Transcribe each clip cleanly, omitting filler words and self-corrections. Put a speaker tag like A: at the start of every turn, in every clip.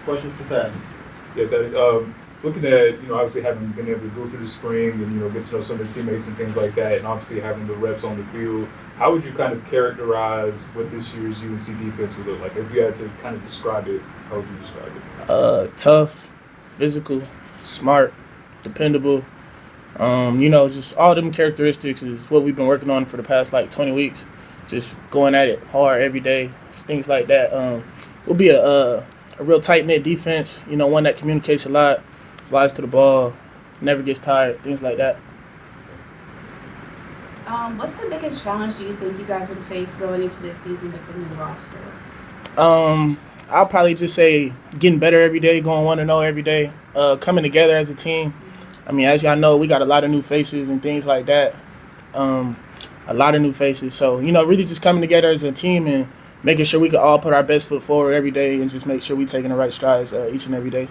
A: Questions for Thad?
B: Yeah, looking at, obviously having been able to go through the spring and, get to know some of the teammates and things like that, and obviously having the reps on the field, how would you kind of characterize what this year's UNC defense would look like? If you had to kind of describe it, how would you describe it?
C: Tough, physical, smart, dependable. Just all them characteristics is what we've been working on for the past 20 weeks. Just going at it hard every day, things like that. We'll be a real tight-knit defense, one that communicates a lot, flies to the ball, never gets tired, things like that.
D: What's the biggest challenge do you think you guys would face going into this season with the new roster?
C: I'll probably just say getting better every day, going 1-0 every day, coming together as a team. I mean, as y'all know, we got a lot of new faces and things like that. A lot of new faces. So, really just coming together as a team and making sure we can all put our best foot forward every day and just make sure we're taking the right strides each and every day.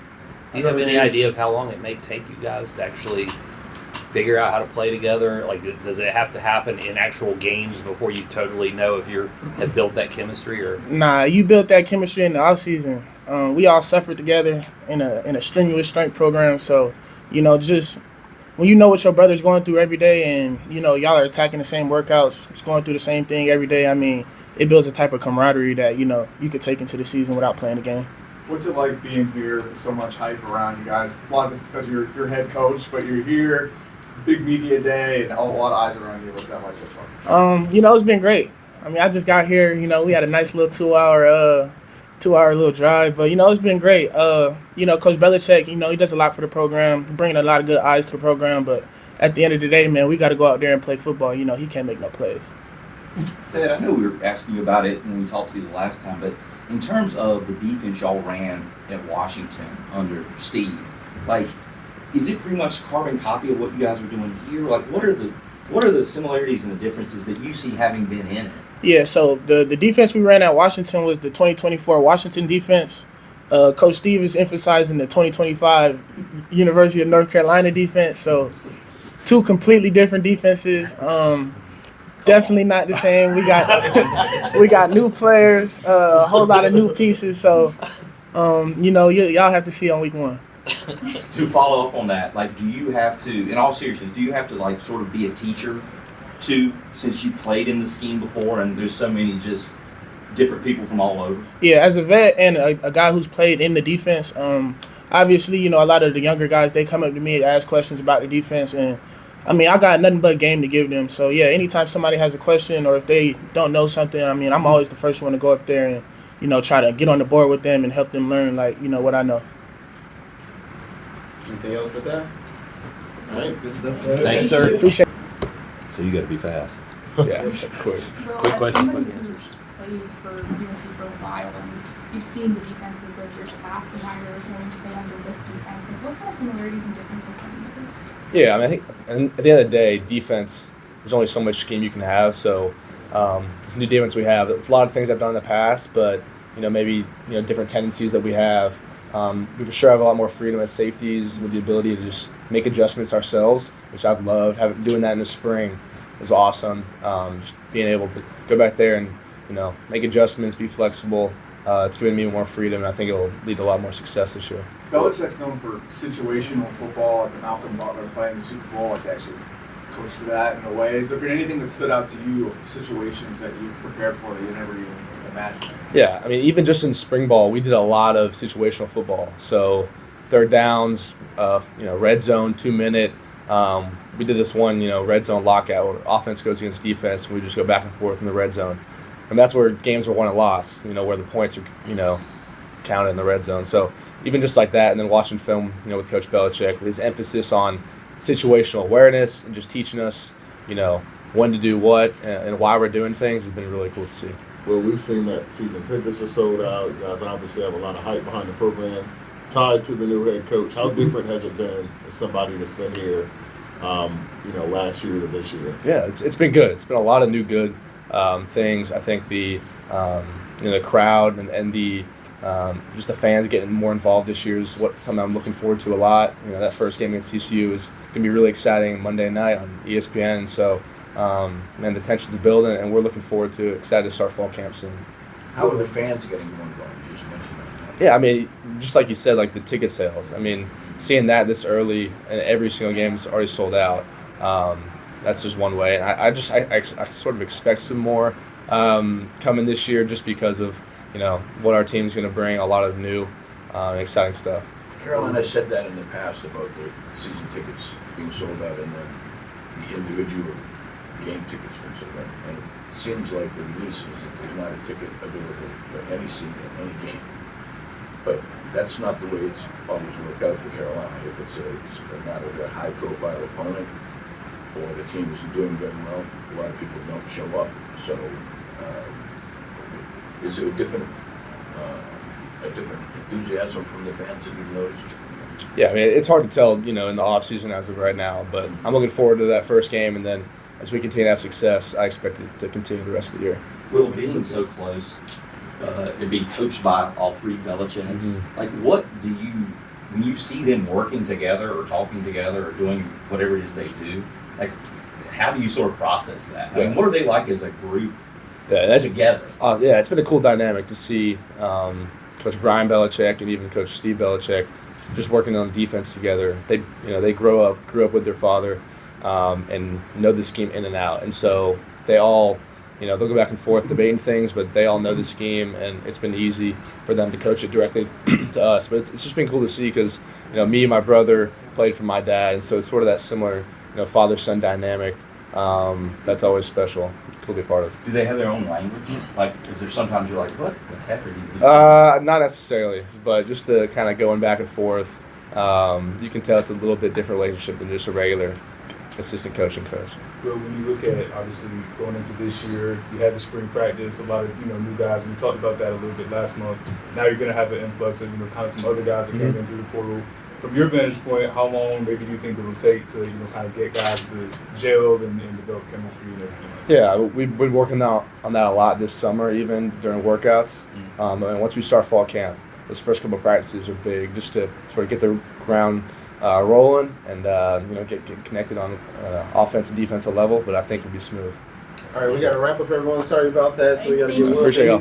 E: Do you have any idea of how long it may take you guys to actually figure out how to play together? Like, does it have to happen in actual games before you totally know if you have built that chemistry? Or
C: Nah, you built that chemistry in the offseason. We all suffered together in a strenuous strength program. So, just when you know what your brother's going through every day and, y'all are attacking the same workouts, just going through the same thing every day, I mean, it builds a type of camaraderie that, you could take into the season without playing the game.
A: What's it like being here, so much hype around you guys? A lot of it's because you're your head coach, but you're here, big media day, and a lot of eyes around you. What's that like so far?
C: It's been great. I mean, I just got here, we had a nice little 2-hour little drive, but, it's been great. Coach Belichick, he does a lot for the program, bringing a lot of good eyes to the program, but at the end of the day, man, we got to go out there and play football. He can't make no plays.
F: Thad, I know we were asking you about it when we talked to you the last time, but in terms of the defense y'all ran at Washington under Steve, is it pretty much a carbon copy of what you guys are doing here? What are the similarities and the differences that you see having been in it?
C: Yeah, so the defense we ran at Washington was the 2024 Washington defense. Coach Steve is emphasizing the 2025 University of North Carolina defense. So two completely different defenses. Definitely not the same. We got new players, a whole lot of new pieces. So, y'all have to see on week 1.
F: To follow up on that, do you have to, in all seriousness, do you have to sort of be a teacher too, since you played in the scheme before and there's so many just different people from all over?
C: Yeah, as a vet and a guy who's played in the defense, obviously, a lot of the younger guys, they come up to me to ask questions about the defense, and I mean, I got nothing but game to give them. So, yeah, anytime somebody has a question or if they don't know something, I mean, I'm always the first one to go up there and, try to get on the board with them and help them learn, what I know.
A: Anything else with that? All right, good stuff.
E: Thanks, sir.
C: Appreciate
G: So you got to be fast.
B: Yeah, quick.
H: Well,
E: Quick
H: as
E: question.
H: somebody who's played for UNC for a while and you've seen the defenses of years past and now you're going to play under this defense, what kind of similarities and differences have you noticed?
G: Yeah, I mean, I think at the end of the day, defense, there's only so much scheme you can have. So this new defense we have, it's a lot of things I've done in the past, but, maybe, different tendencies that we have. We for sure have a lot more freedom as safeties with the ability to just make adjustments ourselves, which I've loved. Doing that in the spring was awesome. Just being able to go back there and, make adjustments, be flexible. It's giving me more freedom, and I think it will lead to a lot more success this year.
A: Belichick's known for situational football, like Malcolm Butler playing the Super Bowl, to actually coach for that in a way. Has there been anything that stood out to you of situations that you've prepared for that you never even imagined?
G: Yeah, I mean, even just in spring ball, we did a lot of situational football. So third downs, red zone, 2-minute. We did this one, red zone lockout where offense goes against defense, and we just go back and forth in the red zone. And that's where games were won and lost, where the points are, counted in the red zone. So even just like that, and then watching film, with Coach Belichick, his emphasis on situational awareness and just teaching us, when to do what and why we're doing things has been really cool to see.
I: Well, we've seen that season tickets are sold out. You guys obviously have a lot of hype behind the program, tied to the new head coach. How different has it been as somebody that's been here, last year to this year?
G: Yeah, it's been good. It's been a lot of new good things. I think the crowd and the just the fans getting more involved this year is something I'm looking forward to a lot. That first game against TCU is going to be really exciting Monday night on ESPN. And so, the tension's building, and we're looking forward to excited to start fall camp soon.
J: How are the fans getting more involved? You just mentioned that.
G: Yeah, I mean, just like you said, like the ticket sales. I mean, seeing that this early and every single game is already sold out. That's just one way. And I sort of expect some more coming this year, just because of what our team's going to bring. A lot of new, exciting stuff.
J: Carolina has said that in the past about the season tickets being sold out and then the individual game tickets being sold out. And it seems like the release is that there's not a ticket available for any season, any game. But that's not the way it's always worked out for Carolina. If it's a matter of a high-profile opponent or the team isn't doing very well, a lot of people don't show up. So is there a different enthusiasm from the fans that you've noticed?
G: Yeah, I mean, it's hard to tell, in the off season as of right now. But I'm looking forward to that first game, and then as we continue to have success, I expect it to continue the rest of the year.
F: Will, being so close and being coached by all three Belichicks, like what do you, when you see them working together or talking together or doing whatever it is they do, like how do you sort of process that? I mean, what are they like as a group together?
G: Yeah, it's been a cool dynamic to see Coach Brian Belichick and even Coach Steve Belichick just working on defense together. They grew up with their father and know the scheme in and out, and so they all. They'll go back and forth debating things, but they all know the scheme, and it's been easy for them to coach it directly to us. But it's just been cool to see because, me and my brother played for my dad, and so it's sort of that similar, father-son dynamic that's always special. Cool to be part of.
F: Do they have their own language? Like, is there sometimes you're like, what the heck are these doing?
G: Not necessarily, but just the kind of going back and forth. You can tell it's a little bit different relationship than just a regular assistant coach and coach.
B: Well, when you look at obviously going into this year, you had the spring practice, a lot of new guys. We talked about that a little bit last month. Now you're going to have an influx of kind of some other guys that came in through the portal. From your vantage point, how long maybe do you think it will take to kind of get guys to gel and develop chemistry and everything?
G: Yeah, we've been working on that a lot this summer, even during workouts. And once we start fall camp, those first couple of practices are big, just to sort of get the ground rolling and get connected on offensive, defensive level. But I think it'll be smooth.
C: All right, we got to wrap up, everyone. Sorry about that. So we got to get
G: Appreciate y'all.